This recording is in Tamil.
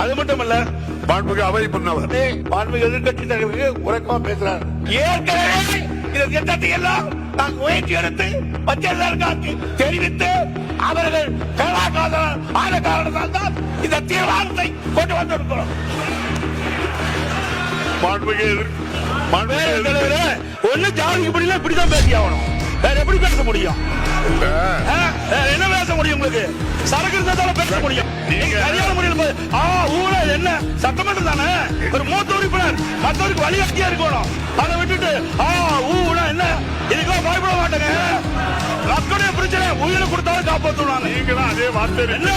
அது மட்டும் இல்ல, மாண்புமிகு அவை முன்னவர் மாண்புமிகு எதிர்கட்சி தலைவருக்கு உறக்கமா பேசுறார். ஏற்கனவே இந்த திட்டத்தை எல்லாம் நாங்கள் முயற்சி எடுத்து பச்சைக்கு தெரிவித்து அவர்கள் ஆன காரணத்தால் தான் இந்த தீர்மானத்தை கொண்டு வந்திருக்கிறோம். மாண்புமிகு ஒண்ணு ஜாதிக்கு இப்படிலாம் இப்படிதான் பேசி ஆகணும். வேற எப்படி பேச முடியும்? என்ன பேச முடியும்? உங்களுக்கு சரக்கு இருந்தாலும் பேச முடியும். கல்யாண முடியல ஊழல் என்ன சட்டமன்றம் தானே, ஒரு மூத்த உறுப்பினர் மற்றவருக்கு வழிகாட்டியா இருக்கணும். அதை விட்டுட்டு ஊழல் என்ன இதுக்கெல்லாம் பயப்பட மாட்டேங்க. மக்களுடைய பிரச்சனை உயிரை கொடுத்தாலும் காப்பாற்றுவாங்க. நீங்களும் அதே வார்த்தை என்ன